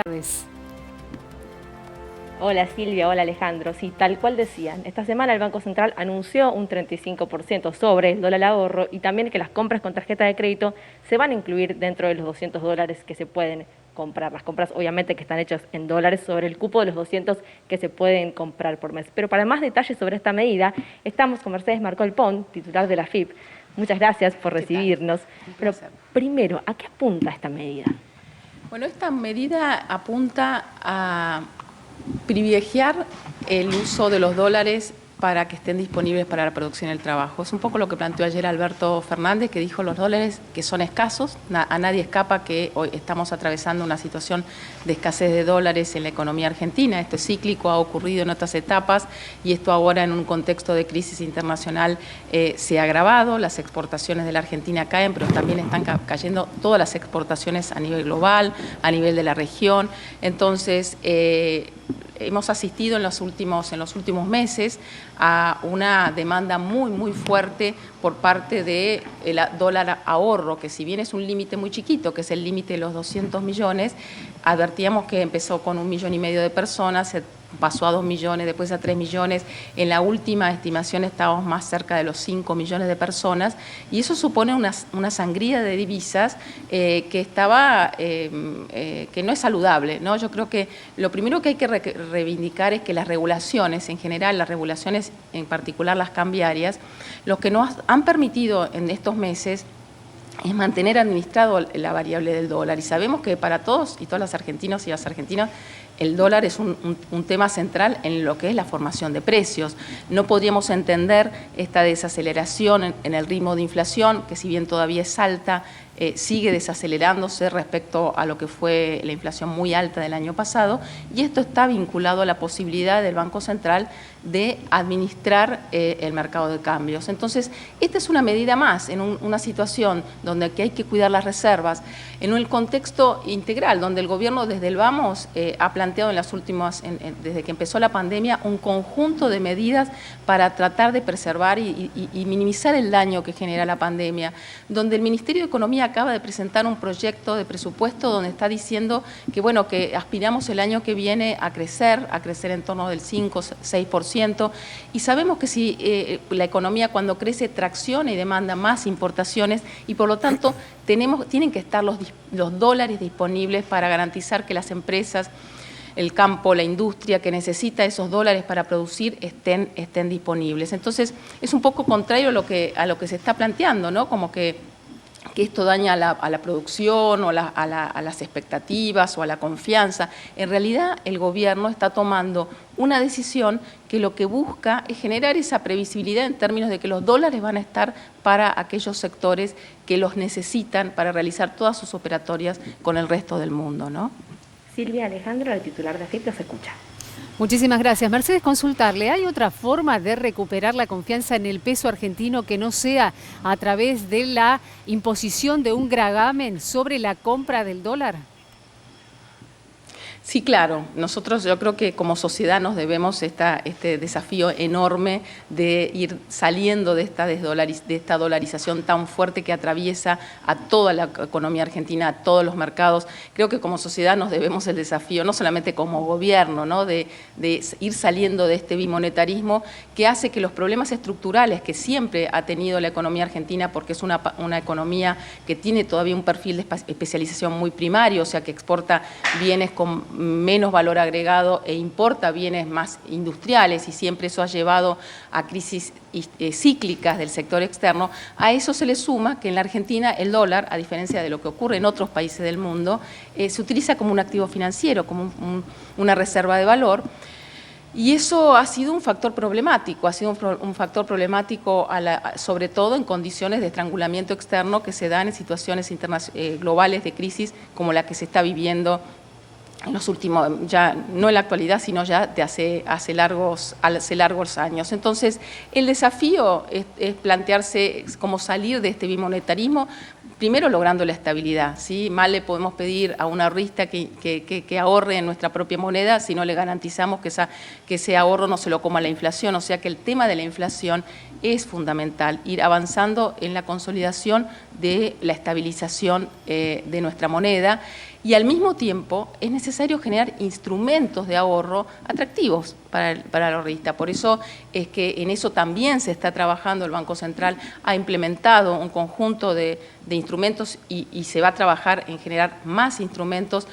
tardes. Hola Silvia, hola Alejandro. Sí, tal cual decían. Esta semana el Banco Central anunció un 35% sobre el dólar ahorro y también que las compras con tarjeta de crédito se van a incluir dentro de los $200 que se pueden comprar. Las compras obviamente que están hechas en dólares sobre el cupo de los 200 que se pueden comprar por mes. Pero para más detalles sobre esta medida, estamos con Mercedes Marcol Pon, titular de la AFIP. Muchas gracias por recibirnos. Pero primero, ¿a qué apunta esta medida? Bueno, esta medida apunta a privilegiar el uso de los dólares para que estén disponibles para la producción y el trabajo. Es un poco lo que planteó ayer Alberto Fernández, que dijo los dólares que son escasos. A nadie escapa que hoy estamos atravesando una situación de escasez de dólares en la economía argentina. Esto es cíclico, ha ocurrido en otras etapas y esto ahora en un contexto de crisis internacional se ha agravado. Las exportaciones de la Argentina caen, pero también están cayendo todas las exportaciones a nivel global, a nivel de la región. Entonces, hemos asistido en los últimos meses a una demanda muy fuerte por parte del dólar ahorro, que si bien es un límite muy chiquito, que es el límite de los 200 millones, advertíamos que empezó con 1,5 millones de personas, se pasó a 2 millones, después a 3 millones. En la última estimación estábamos más cerca de los 5 millones de personas y eso supone una sangría de divisas que no es saludable, ¿no? Yo creo que lo primero que hay que reivindicar es que las regulaciones, en general, las regulaciones, en particular las cambiarias, lo que nos han permitido en estos meses es mantener administrado la variable del dólar. Y sabemos que para todos y todas las argentinos y las argentinas el dólar es un tema central en lo que es la formación de precios. No podríamos entender esta desaceleración en el ritmo de inflación, que si bien todavía es alta, sigue desacelerándose respecto a lo que fue la inflación muy alta del año pasado, y esto está vinculado a la posibilidad del Banco Central de administrar el mercado de cambios. Entonces, esta es una medida más en una situación donde aquí hay que cuidar las reservas, en un contexto integral, donde el gobierno desde el vamos ha planteado en las últimas, desde que empezó la pandemia, un conjunto de medidas para tratar de preservar y minimizar el daño que genera la pandemia, donde el Ministerio de Economía acaba de presentar un proyecto de presupuesto donde está diciendo que, bueno, que aspiramos el año que viene a crecer en torno del 5-6%, y sabemos que si la economía cuando crece tracciona y demanda más importaciones y por lo tanto tienen que estar los dólares disponibles para garantizar que las empresas, el campo, la industria que necesita esos dólares para producir estén disponibles. Entonces, es un poco contrario a lo que se está planteando, ¿no? Como que esto daña a la producción o a las expectativas o a la confianza. En realidad, el gobierno está tomando una decisión que lo que busca es generar esa previsibilidad en términos de que los dólares van a estar para aquellos sectores que los necesitan para realizar todas sus operatorias con el resto del mundo, ¿no? Silvia, Alejandro, el titular de AFIP, los escucha. Muchísimas gracias. Mercedes, consultarle, ¿hay otra forma de recuperar la confianza en el peso argentino que no sea a través de la imposición de un gravamen sobre la compra del dólar? Sí, claro. Nosotros, yo creo que como sociedad nos debemos este desafío enorme de ir saliendo de esta dolarización tan fuerte que atraviesa a toda la economía argentina, a todos los mercados. Creo que como sociedad nos debemos el desafío, no solamente como gobierno, ¿no? de ir saliendo de este bimonetarismo que hace que los problemas estructurales que siempre ha tenido la economía argentina, porque es una economía que tiene todavía un perfil de especialización muy primario, o sea, que exporta bienes con menos valor agregado e importa bienes más industriales, y siempre eso ha llevado a crisis cíclicas del sector externo. A eso se le suma que en la Argentina el dólar, a diferencia de lo que ocurre en otros países del mundo, se utiliza como un activo financiero, como una reserva de valor. Y eso ha sido un factor problemático, sobre todo en condiciones de estrangulamiento externo que se dan en situaciones globales de crisis como la que se está viviendo en los últimos, ya no en la actualidad, sino ya de hace largos años. Entonces, el desafío es plantearse cómo salir de este bimonetarismo, primero logrando la estabilidad, ¿sí? Mal le podemos pedir a un ahorrista que ahorre en nuestra propia moneda si no le garantizamos que ese ahorro no se lo coma la inflación. O sea que el tema de la inflación es fundamental, ir avanzando en la consolidación de la estabilización de nuestra moneda, y al mismo tiempo es necesario generar instrumentos de ahorro atractivos para el ahorrista. Por eso es que en eso también se está trabajando. El Banco Central ha implementado un conjunto de instrumentos y se va a trabajar en generar más instrumentos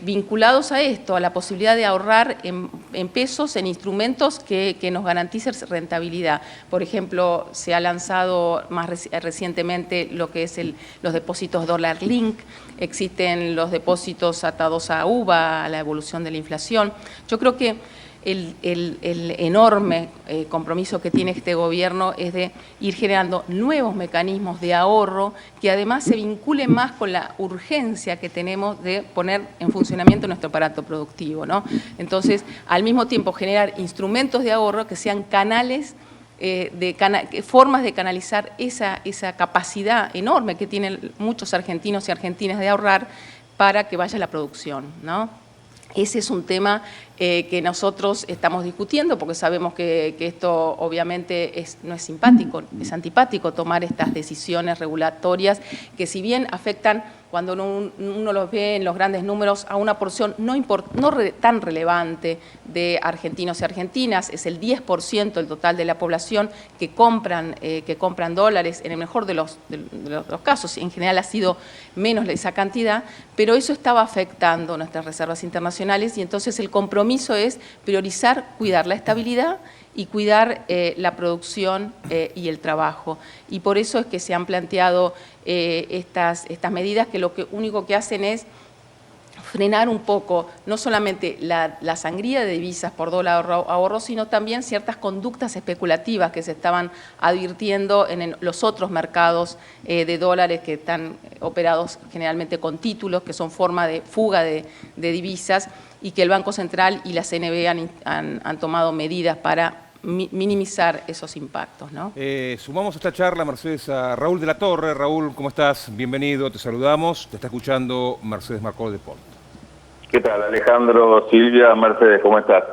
vinculados a esto, a la posibilidad de ahorrar en pesos, en instrumentos que nos garanticen rentabilidad. Por ejemplo, se ha lanzado más recientemente lo que es los depósitos dólar link, existen los depósitos atados a UVA, a la evolución de la inflación. Yo creo que el enorme compromiso que tiene este gobierno es de ir generando nuevos mecanismos de ahorro que además se vinculen más con la urgencia que tenemos de poner en funcionamiento nuestro aparato productivo, ¿no? Entonces, al mismo tiempo generar instrumentos de ahorro que sean canales, formas de canalizar esa capacidad enorme que tienen muchos argentinos y argentinas de ahorrar para que vaya la producción, ¿no? Ese es un tema que nosotros estamos discutiendo, porque sabemos que esto obviamente no es simpático, es antipático tomar estas decisiones regulatorias que, si bien afectan, cuando uno los ve en los grandes números, a una porción no tan relevante de argentinos y argentinas, es el 10% del total de la población que compran dólares, en el mejor de los casos, en general ha sido menos esa cantidad, pero eso estaba afectando nuestras reservas internacionales, y entonces el compromiso es priorizar, cuidar la estabilidad y cuidar la producción y el trabajo. Y por eso es que se han planteado estas medidas que lo único que hacen es frenar un poco, no solamente la sangría de divisas por dólar ahorro, sino también ciertas conductas especulativas que se estaban advirtiendo en los otros mercados de dólares que están operados generalmente con títulos, que son forma de fuga de divisas, y que el Banco Central y la CNB han tomado medidas para minimizar esos impactos, ¿no? Sumamos a esta charla, Mercedes, a Raúl de la Torre. Raúl, ¿cómo estás? Bienvenido, te saludamos. Te está escuchando Mercedes Marcó de Port. ¿Qué tal, Alejandro, Silvia, Mercedes, cómo estás?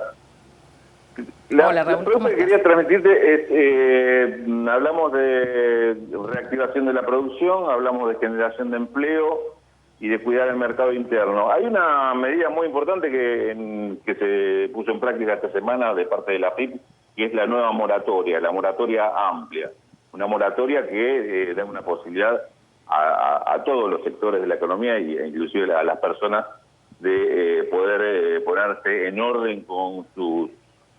Hola, Raúl, la pregunta que quería transmitirte es, hablamos de reactivación de la producción, hablamos de generación de empleo y de cuidar el mercado interno. Hay una medida muy importante que se puso en práctica esta semana de parte de la AFIP, que es la nueva moratoria, la moratoria amplia. Una moratoria que da una posibilidad a todos los sectores de la economía e inclusive a las personas de poder ponerse en orden con sus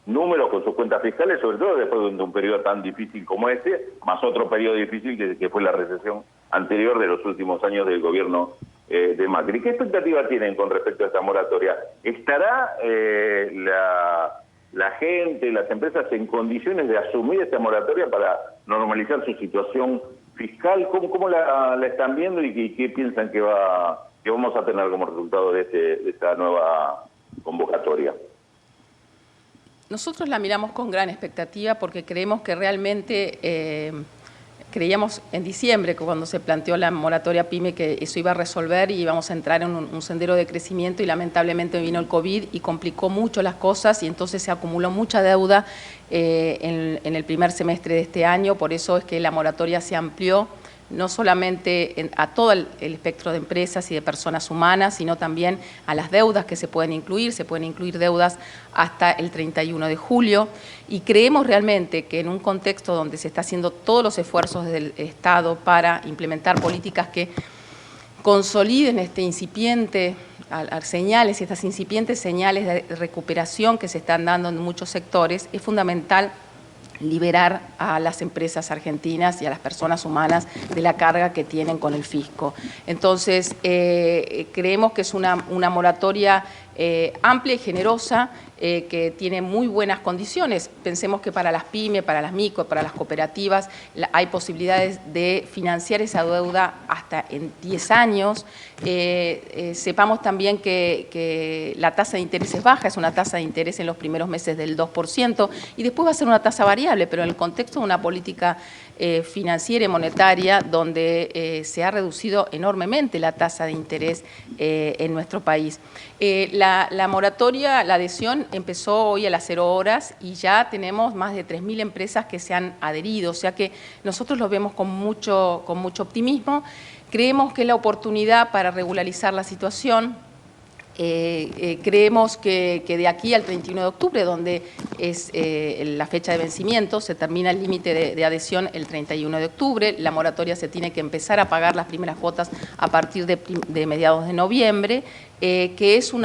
números, con sus cuentas fiscales, sobre todo después de un periodo tan difícil como este, más otro periodo difícil que fue la recesión anterior de los últimos años del gobierno de Macri. ¿Qué expectativa tienen con respecto a esta moratoria? ¿Estará la gente, las empresas en condiciones de asumir esta moratoria para normalizar su situación fiscal? ¿Cómo la están viendo y qué piensan que vamos a tener como resultado de esta nueva convocatoria? Nosotros la miramos con gran expectativa porque creemos que realmente creíamos en diciembre, cuando se planteó la moratoria PYME, que eso iba a resolver y íbamos a entrar en un sendero de crecimiento, y lamentablemente vino el COVID y complicó mucho las cosas, y entonces se acumuló mucha deuda en el primer semestre de este año. Por eso es que la moratoria se amplió no solamente a todo el espectro de empresas y de personas humanas, sino también a las deudas que se pueden incluir deudas hasta el 31 de julio, y creemos realmente que en un contexto donde se está haciendo todos los esfuerzos del Estado para implementar políticas que consoliden estas incipientes señales de recuperación que se están dando en muchos sectores, es fundamental liberar a las empresas argentinas y a las personas humanas de la carga que tienen con el fisco. Entonces, creemos que es una moratoria amplia y generosa, que tiene muy buenas condiciones. Pensemos que para las pymes, para las micro, para las cooperativas, hay posibilidades de financiar esa deuda hasta en 10 años. Sepamos también que la tasa de interés es baja, es una tasa de interés en los primeros meses del 2%, y después va a ser una tasa variable, pero en el contexto de una política financiera y monetaria, donde se ha reducido enormemente la tasa de interés en nuestro país. La moratoria, la adhesión empezó hoy a las 0 horas y ya tenemos más de 3.000 empresas que se han adherido, o sea que nosotros lo vemos con mucho optimismo. Creemos que es la oportunidad para regularizar la situación. Creemos que de aquí al 31 de octubre, donde es la fecha de vencimiento, se termina el límite de adhesión el 31 de octubre, la moratoria se tiene que empezar a pagar las primeras cuotas a partir de mediados de noviembre, que es un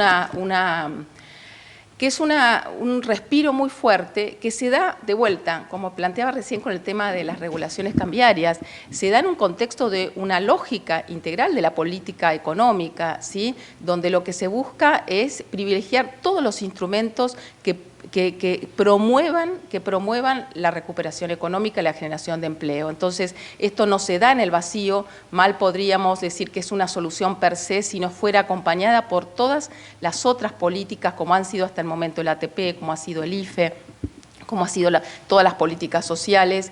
respiro muy fuerte que se da de vuelta, como planteaba recién con el tema de las regulaciones cambiarias, se da en un contexto de una lógica integral de la política económica, ¿sí? Donde lo que se busca es privilegiar todos los instrumentos que promuevan la recuperación económica y la generación de empleo. Entonces, esto no se da en el vacío, mal podríamos decir que es una solución per se si no fuera acompañada por todas las otras políticas, como han sido hasta el momento el ATP, como ha sido el IFE, como ha sido todas las políticas sociales,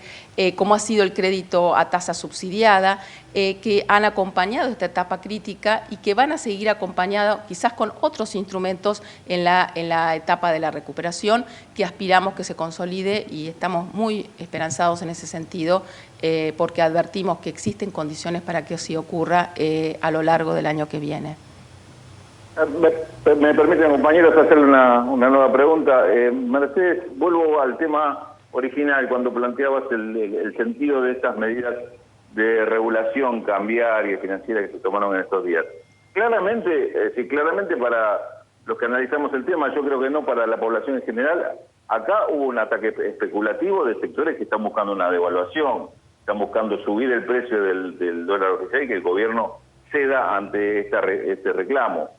como ha sido el crédito a tasa subsidiada, que han acompañado esta etapa crítica y que van a seguir acompañados quizás con otros instrumentos en la etapa de la recuperación, que aspiramos que se consolide y estamos muy esperanzados en ese sentido, porque advertimos que existen condiciones para que así ocurra a lo largo del año que viene. Me permiten, compañeros, hacerle una nueva pregunta. Mercedes, vuelvo al tema original, cuando planteabas el sentido de estas medidas de regulación cambiaria y financiera que se tomaron en estos días. Claramente para los que analizamos el tema, yo creo que no para la población en general, acá hubo un ataque especulativo de sectores que están buscando una devaluación, están buscando subir el precio del dólar oficial y que el gobierno ceda ante este reclamo.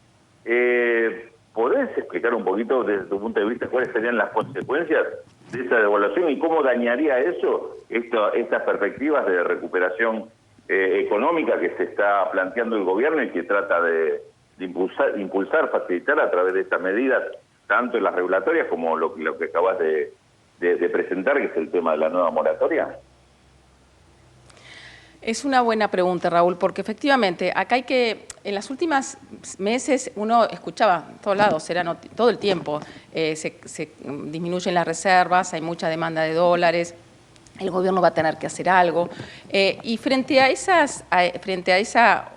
¿Podés explicar un poquito desde tu punto de vista cuáles serían las consecuencias de esa devaluación y cómo dañaría eso estas perspectivas de recuperación económica que se está planteando el gobierno y que trata de impulsar, facilitar a través de estas medidas, tanto en las regulatorias como lo que acabas de presentar, que es el tema de la nueva moratoria? Es una buena pregunta, Raúl, porque efectivamente acá en las últimas meses uno escuchaba en todos lados, todo el tiempo, se disminuyen las reservas, hay mucha demanda de dólares, el gobierno va a tener que hacer algo, y frente a esa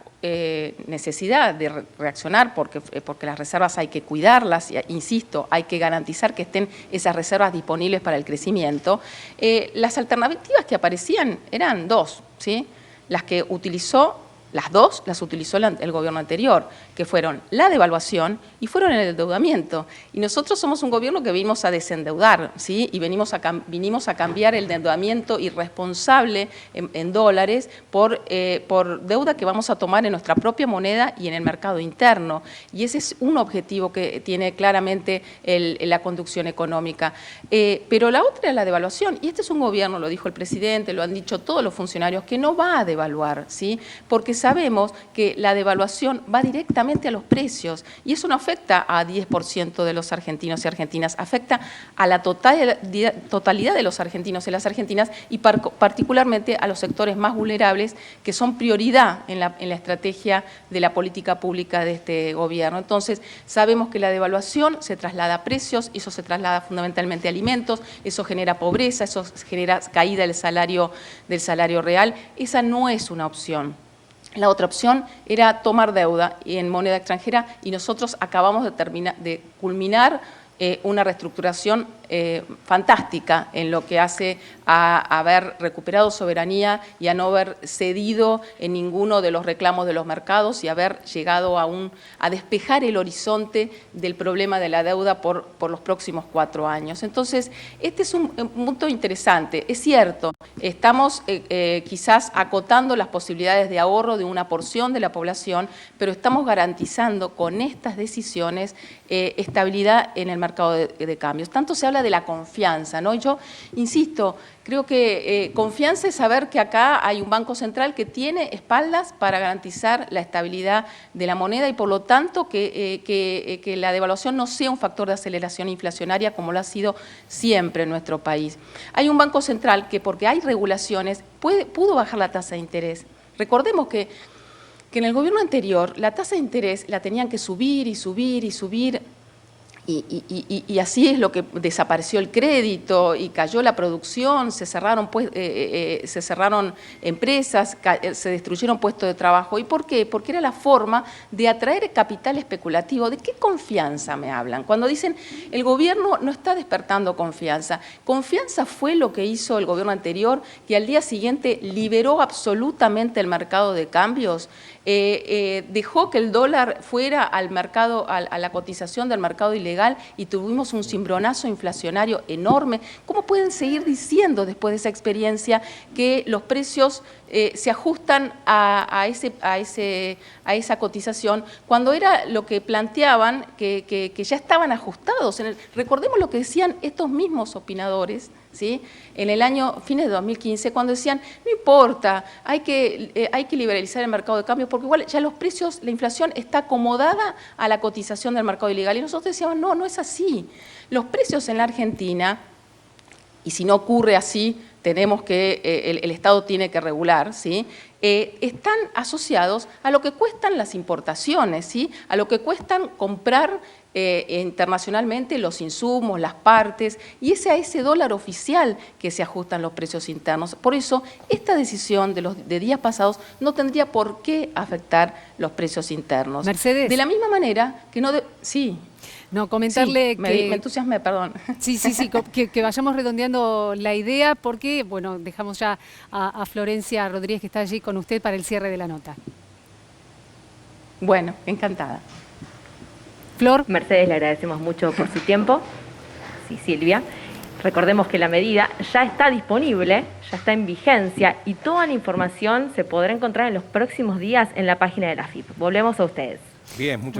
necesidad de reaccionar, porque las reservas hay que cuidarlas, insisto, hay que garantizar que estén esas reservas disponibles para el crecimiento, las alternativas que aparecían eran dos, ¿sí? Las dos las utilizó el gobierno anterior, que fueron la devaluación y fueron el endeudamiento. Y nosotros somos un gobierno que vinimos a desendeudar, ¿sí? Y vinimos a cambiar el endeudamiento irresponsable en dólares por deuda que vamos a tomar en nuestra propia moneda y en el mercado interno. Y ese es un objetivo que tiene claramente la conducción económica. Pero la otra es la devaluación. Y este es un gobierno, lo dijo el presidente, lo han dicho todos los funcionarios, que no va a devaluar, ¿sí? Porque sabemos que la devaluación va directamente a los precios y eso no afecta a 10% de los argentinos y argentinas, afecta a la totalidad de los argentinos y las argentinas y particularmente a los sectores más vulnerables que son prioridad en la estrategia de la política pública de este gobierno. Entonces, sabemos que la devaluación se traslada a precios, eso se traslada fundamentalmente a alimentos, eso genera pobreza, eso genera caída del salario real. Esa no es una opción. La otra opción era tomar deuda en moneda extranjera y nosotros acabamos de culminar una reestructuración fantástica en lo que hace a haber recuperado soberanía y a no haber cedido en ninguno de los reclamos de los mercados y haber llegado a despejar el horizonte del problema de la deuda por los próximos 4 años. Entonces, este es un punto interesante. Es cierto, estamos quizás acotando las posibilidades de ahorro de una porción de la población, pero estamos garantizando con estas decisiones estabilidad en el mercado de cambios. Tanto se habla de la confianza, ¿no? Yo insisto, Creo que confianza es saber que acá hay un Banco Central que tiene espaldas para garantizar la estabilidad de la moneda y por lo tanto que la devaluación no sea un factor de aceleración inflacionaria como lo ha sido siempre en nuestro país. Hay un Banco Central que porque hay regulaciones pudo bajar la tasa de interés. Recordemos que en el gobierno anterior la tasa de interés la tenían que subir y subir y subir. Y así es lo que desapareció el crédito y cayó la producción, se cerraron empresas, se destruyeron puestos de trabajo. ¿Y por qué? Porque era la forma de atraer capital especulativo. ¿De qué confianza me hablan? Cuando dicen el gobierno no está despertando confianza. Confianza fue lo que hizo el gobierno anterior, que al día siguiente liberó absolutamente el mercado de cambios, dejó que el dólar fuera al mercado, a la cotización del mercado ilegal y tuvimos un cimbronazo inflacionario enorme. ¿Cómo pueden seguir diciendo después de esa experiencia que los precios se ajustan a esa cotización cuando era lo que planteaban que ya estaban ajustados? Recordemos lo que decían estos mismos opinadores, ¿sí? En el año, fines de 2015, cuando decían, no importa, hay que liberalizar el mercado de cambios porque igual ya los precios, la inflación está acomodada a la cotización del mercado ilegal. Y nosotros decíamos, no, no es así. Los precios en la Argentina, y si no ocurre así, tenemos que, el Estado tiene que regular, ¿sí? Están asociados a lo que cuestan las importaciones, ¿sí? A lo que cuestan comprar internacionalmente los insumos, las partes, y es a ese dólar oficial que se ajustan los precios internos. Por eso, esta decisión de días pasados no tendría por qué afectar los precios internos. Mercedes. De la misma manera que no... Sí. No, comentarle sí, que... Me entusiasmé, perdón. Sí, que vayamos redondeando la idea porque, bueno, dejamos ya a Florencia Rodríguez que está allí con usted para el cierre de la nota. Bueno, encantada. Flor. Mercedes, le agradecemos mucho por su tiempo. Sí, Silvia. Recordemos que la medida ya está disponible, ya está en vigencia y toda la información se podrá encontrar en los próximos días en la página de la AFIP. Volvemos a ustedes. Bien, muchas gracias.